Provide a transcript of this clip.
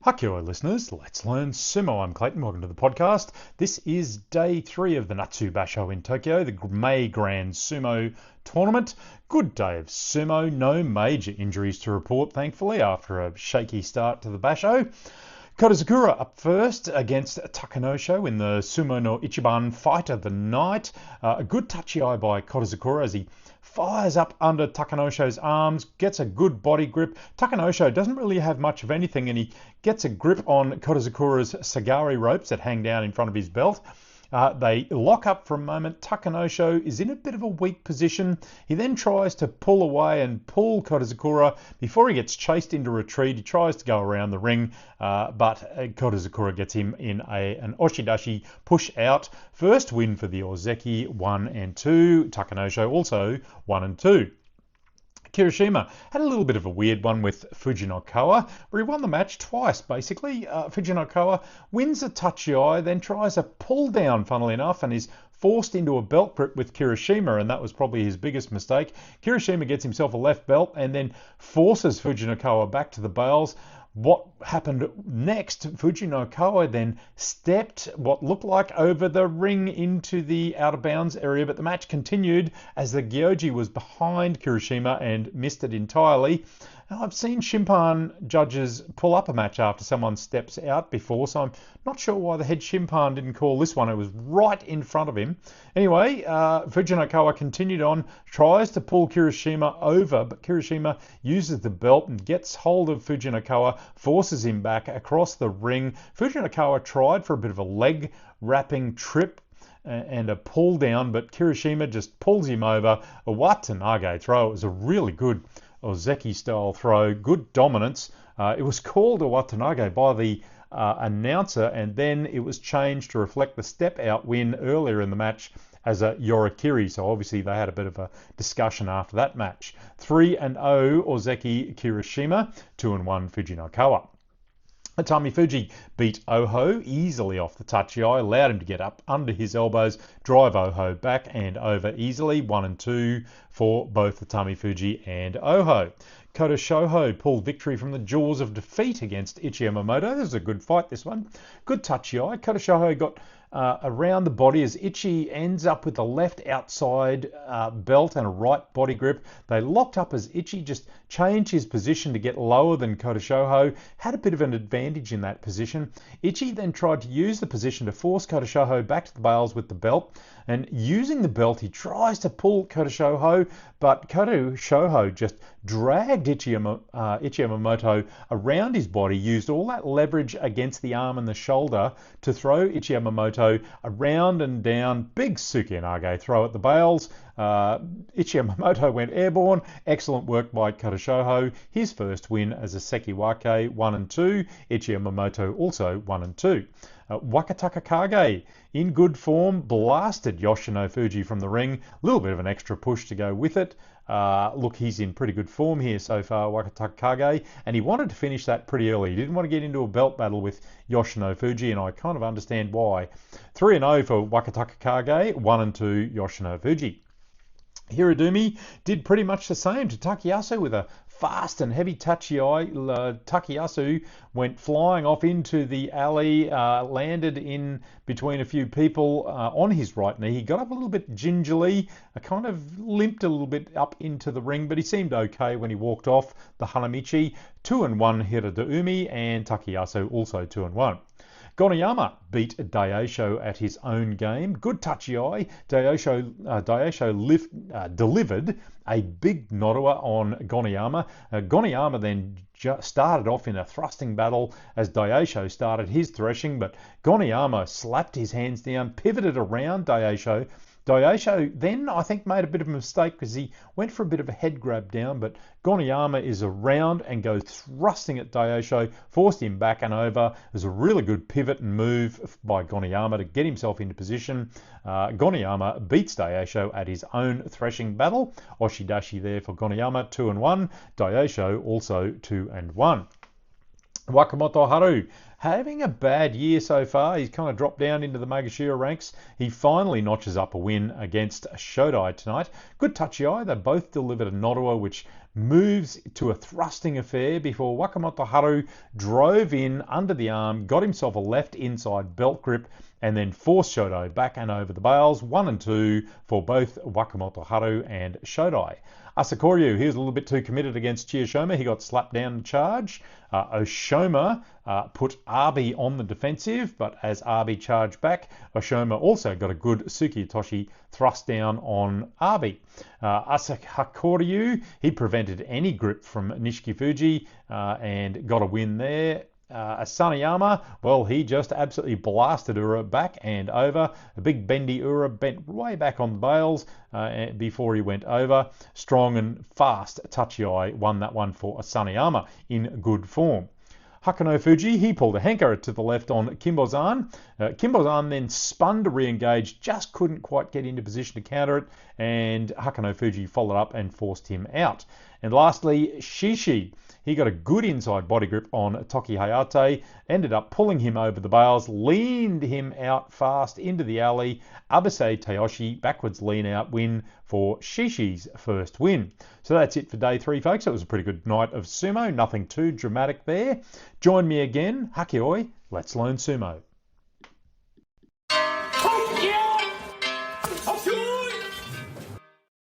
Hakuo listeners, let's learn sumo. I'm Clayton, welcome to the podcast. This is day 3 of the Natsu Basho in Tokyo, the May Grand Sumo Tournament. Good day of sumo, no major injuries to report thankfully after a shaky start to the Basho. Kodazakura up first against Takanosho in the Sumo no Ichiban fight of the night. A good touchy eye by Kodazakura as he fires up under Takanosho's arms, gets a good body grip. Takanosho doesn't really have much of anything and he gets a grip on Kodazakura's sagari ropes that hang down in front of his belt. They lock up for a moment. Takanosho is in a bit of a weak position. He then tries to pull away and pull Kodazakura before he gets chased into retreat. He tries to go around the ring, but Kodazakura gets him in an oshidashi push out. First win for the Ozeki 1 and 2. Takanosho also 1 and 2. Kirishima had a little bit of a weird one with Fujinokawa, where he won the match twice, basically. Fujinokawa wins a touchy eye, then tries a pull down, funnily enough, and is forced into a belt grip with Kirishima, and that was probably his biggest mistake. Kirishima gets himself a left belt and then forces Fujinokawa back to the bales. What happened next, Fujinokawa then stepped what looked like over the ring into the out of bounds area, but the match continued as the Gyoji was behind Kirishima and missed it entirely. Now, I've seen Shimpan judges pull up a match after someone steps out before, so I'm not sure why the head Shimpan didn't call this one. It was right in front of him. Anyway, Fujinokawa continued on, tries to pull Kirishima over, but Kirishima uses the belt and gets hold of Fujinokawa, forces him back across the ring. Fujinokawa tried for a bit of a leg wrapping trip and a pull down, but Kirishima just pulls him over. A Watanabe throw. It was a really good Ozeki style throw, good dominance. It was called a Watanabe by the announcer, and then it was changed to reflect the step out win earlier in the match as a Yorikiri. So obviously they had a bit of a discussion after that match. 3-0 Ozeki Kirishima, 2-1 Fujinokawa. Atami Fuji beat Oho easily off the touchy eye, allowed him to get up under his elbows, drive Oho back and over easily. 1 and 2 for both Atami Fuji and Oho. Kota Shoho pulled victory from the jaws of defeat against Ichi Yamamoto. This was a good fight, this one. Good touchy eye. Kota Shoho got around the body as Ichi ends up with a left outside belt and a right body grip. They locked up as Ichi just changed his position to get lower than Kota Shoho. Had a bit of an advantage in that position. Ichi then tried to use the position to force Kota Shoho back to the bales with the belt. And using the belt, he tries to pull Kota Shoho, but Kota Shoho just dragged Ichi Yamamoto around his body, used all that leverage against the arm and the shoulder to throw Ichi Yamamoto around and down. Big Sukiyanage throw at the bales. Ichi Yamamoto went airborne. Excellent work by Kota Shoho. His first win as a Sekiwake, 1 and 2. Ichi Yamamoto also 1 and 2. Wakataka Kage, in good form, blasted Yoshino Fuji from the ring. A little bit of an extra push to go with it. Look, he's in pretty good form here so far, Wakataka Kage, and he wanted to finish that pretty early. He didn't want to get into a belt battle with Yoshino Fuji, and I kind of understand why. 3-0 for Wakataka Kage, 1 and 2 Yoshino Fuji. Hirodumi did pretty much the same to Takayasu with a fast and heavy touchy eye. Takayasu went flying off into the alley, landed in between a few people on his right knee. He got up a little bit gingerly, kind of limped a little bit up into the ring, but he seemed okay when he walked off the Hanamichi. 2-1 Hirodumi, and Takayasu also 2-1. Goniyama beat Daisho at his own game. Good touchy eye. Daisho delivered a big Nodowa on Goniyama. Goniyama then started off in a thrusting battle as Daisho started his threshing, but Goniyama slapped his hands down, pivoted around Daisho. Daisho then, I think, made a bit of a mistake because he went for a bit of a head grab down, but Goniyama is around and goes thrusting at Daisho, forced him back and over. It was a really good pivot and move by Goniyama to get himself into position. Goniyama beats Daisho at his own threshing battle. Oshidashi there for Goniyama, 2-1. Daisho also 2-1. Wakamoto Haru having a bad year so far. He's kind of dropped down into the Magashira ranks. He finally notches up a win against Shodai tonight. Good touchy eye. They both delivered a Nodowa, which moves to a thrusting affair before Wakamoto Haru drove in under the arm, got himself a left inside belt grip, and then forced Shodai back and over the bales. 1 and 2 for both Wakamoto Haru and Shodai. Asakoryu, he was a little bit too committed against Chiyoshima. He got slapped down the charge. Oshoma put Arby on the defensive, but as Arby charged back, Oshoma also got a good Tsukiotoshi thrust down on Arby. Asakoryu, he prevented any grip from Nishikifuji and got a win there. Asaniyama, well, he just absolutely blasted Ura back and over. A big bendy Ura bent way back on the bales before he went over. Strong and fast Touchy Eye won that one for Asaniyama in good form. Hakano Fuji, he pulled a hanker to the left on Kimbozan. Kimbozan then spun to re-engage, just couldn't quite get into position to counter it, and Hakano Fuji followed up and forced him out. And lastly, Shishi. He got a good inside body grip on Toki Hayate, ended up pulling him over the bales, leaned him out fast into the alley. Abase Tayoshi, backwards lean out win for Shishi's first win. So that's it for day 3, folks. It was a pretty good night of sumo. Nothing too dramatic there. Join me again. Hakioi, let's learn sumo.